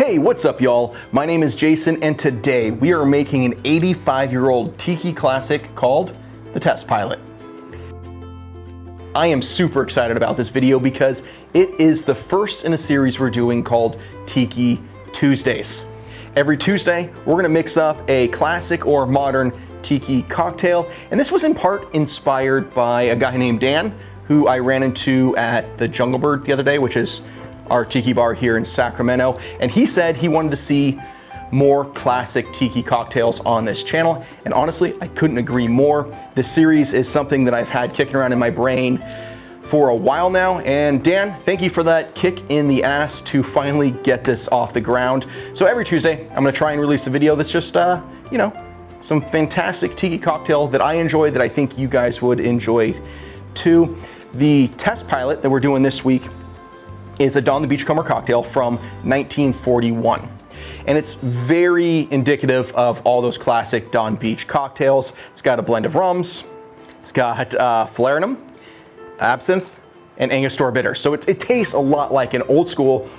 Hey, what's up y'all? My name is Jason and today we are making an 85-year-old tiki classic called the Test Pilot. I am super excited about this video because it is the first in a series we're doing called Tiki Tuesdays. Every Tuesday, we're gonna mix up a classic or modern tiki cocktail, and this was in part inspired by a guy named Dan, who I ran into at the Jungle Bird the other day, which is our tiki bar here in Sacramento, and he said he wanted to see more classic tiki cocktails on this channel, and honestly, I couldn't agree more. This series is something that I've had kicking around in my brain for a while now, and Dan, thank you for that kick in the ass to finally get this off the ground. So every Tuesday, I'm gonna try and release a video that's just, some fantastic tiki cocktail that I enjoy that I think you guys would enjoy too. The Test Pilot that we're doing this week is a Don the Beachcomber cocktail from 1941. And it's very indicative of all those classic Don Beach cocktails. It's got a blend of rums, it's got Falernum, absinthe, and Angostura bitter. So it tastes a lot like an old school,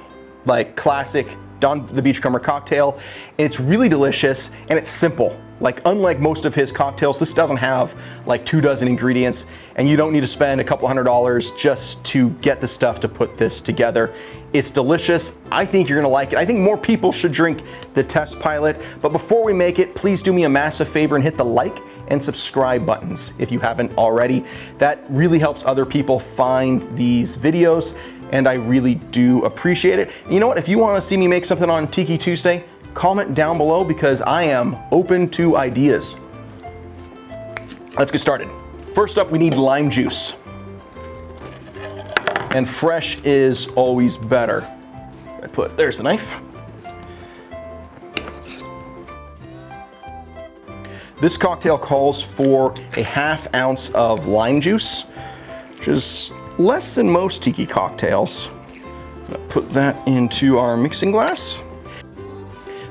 like classic Don the Beachcomber cocktail. And it's really delicious and it's simple. Like unlike most of his cocktails, this doesn't have like 24 ingredients and you don't need to spend a couple $100 just to get the stuff to put this together. It's delicious. I think you're gonna like it. I think more people should drink the Test Pilot. But before we make it, please do me a massive favor and hit the like and subscribe buttons if you haven't already. That really helps other people find these videos and I really do appreciate it. You know what, if you wanna see me make something on Tiki Tuesday, comment down below because I am open to ideas. Let's get started. First up, we need lime juice. And fresh is always better. There's the knife. This cocktail calls for a ½ ounce of lime juice, which is less than most tiki cocktails. I'm gonna put that into our mixing glass.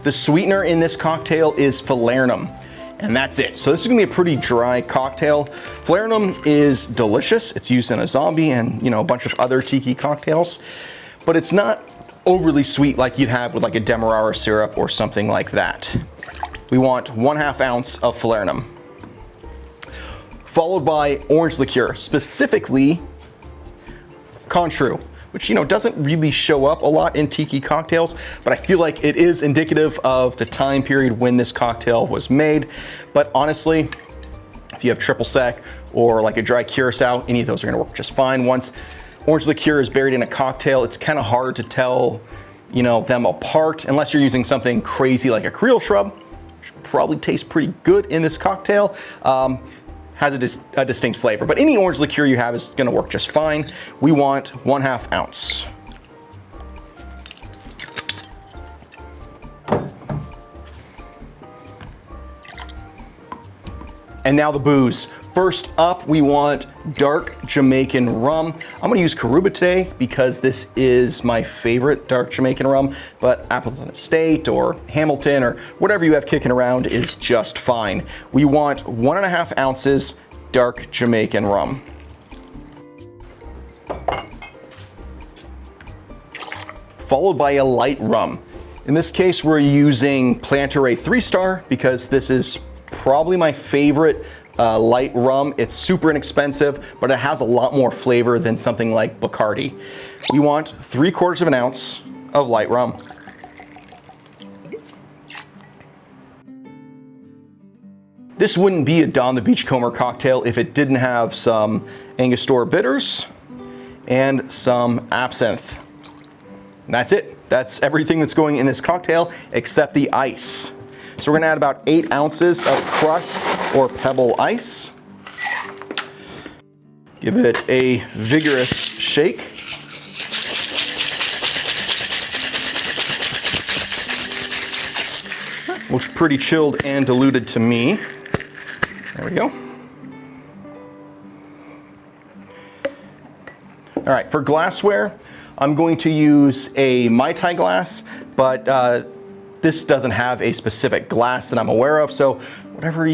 The sweetener in this cocktail is Falernum, and that's it. So this is gonna be a pretty dry cocktail. Falernum is delicious. It's used in a zombie and a bunch of other tiki cocktails, but it's not overly sweet like you'd have with like a Demerara syrup or something like that. We want ½ ounce of Falernum, followed by orange liqueur, specifically Cointreau, which doesn't really show up a lot in tiki cocktails, but I feel like it is indicative of the time period when this cocktail was made. But honestly, if you have triple sec or like a dry curacao, any of those are gonna work just fine. Once orange liqueur is buried in a cocktail, it's kind of hard to tell them apart unless you're using something crazy like a Creole shrub, which probably tastes pretty good in this cocktail. Has a distinct flavor, but any orange liqueur you have is gonna work just fine. We want ½ ounce. And now the booze. First up, we want Dark Jamaican Rum. I'm gonna use Caruba today because this is my favorite Dark Jamaican Rum, but Appleton Estate or Hamilton or whatever you have kicking around is just fine. We want 1½ ounces Dark Jamaican Rum. Followed by a Light Rum. In this case, we're using Plantaray 3-Star because this is probably my favorite light rum. It's super inexpensive, but it has a lot more flavor than something like Bacardi. We want 3/4 ounce of light rum. This wouldn't be a Don the Beachcomber cocktail if it didn't have some Angostura bitters and some absinthe. And that's it. That's everything that's going in this cocktail except the ice. So we're gonna add about 8 ounces of crushed or pebble ice. Give it a vigorous shake. Looks pretty chilled and diluted to me. There we go. All right, for glassware, I'm going to use a Mai Tai glass, but this doesn't have a specific glass that I'm aware of, so whatever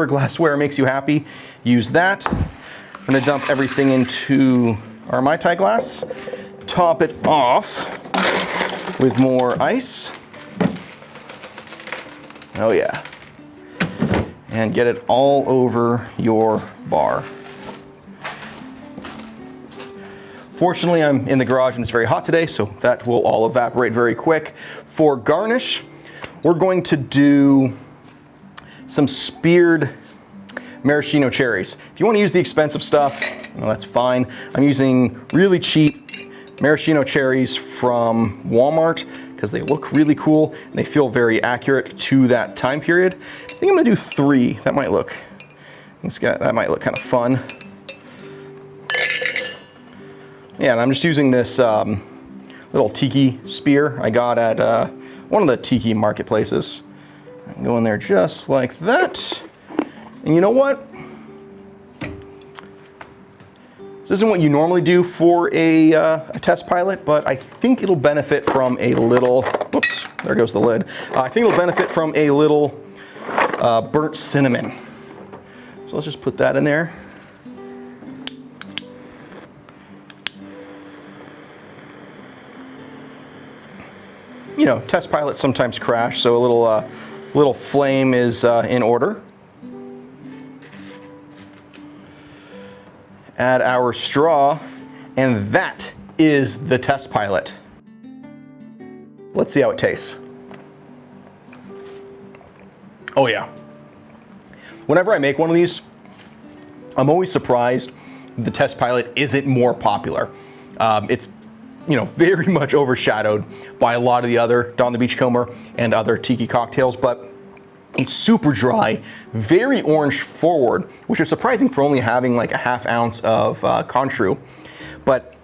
glassware makes you happy, use that. I'm gonna dump everything into our Mai Tai glass, top it off with more ice. Oh yeah. And get it all over your bar. Fortunately, I'm in the garage and it's very hot today, so that will all evaporate very quick. For garnish, we're going to do some speared maraschino cherries. If you want to use the expensive stuff, well, that's fine. I'm using really cheap maraschino cherries from Walmart because they look really cool and they feel very accurate to that time period. I think I'm gonna do 3. That might look kind of fun. Yeah, and I'm just using this little tiki spear I got at one of the tiki marketplaces. Go in there just like that. And you know what? This isn't what you normally do for a test pilot, but I think it'll benefit from a little, whoops, there goes the lid. I think it'll benefit from a little burnt cinnamon. So let's just put that in there. You know, test pilots sometimes crash, so a little flame is in order. Add our straw, and that is the test pilot. Let's see how it tastes. Oh yeah. Whenever I make one of these, I'm always surprised the test pilot isn't more popular. It's very much overshadowed by a lot of the other Don the Beachcomber and other tiki cocktails, but it's super dry, very orange forward, which is surprising for only having like a ½ ounce of Cointreau. But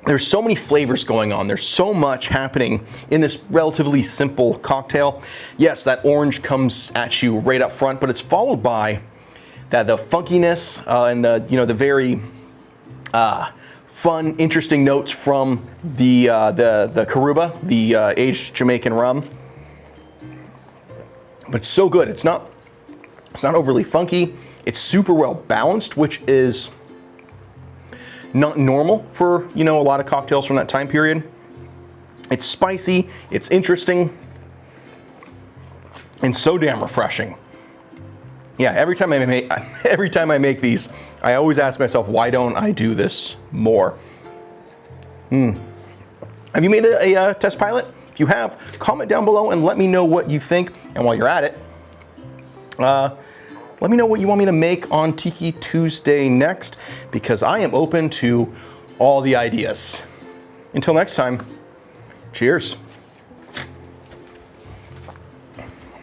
there's so many flavors going on. There's so much happening in this relatively simple cocktail. Yes, that orange comes at you right up front, but it's followed by the funkiness and the very fun, interesting notes from the Caruba, the aged Jamaican rum. But it's so good. It's not overly funky. It's super well balanced, which is not normal for a lot of cocktails from that time period. It's spicy. It's interesting, and so damn refreshing. Yeah, every time I make these, I always ask myself, why don't I do this more? Have you made a test pilot? If you have, comment down below and let me know what you think. And while you're at it, let me know what you want me to make on Tiki Tuesday next, because I am open to all the ideas. Until next time, cheers.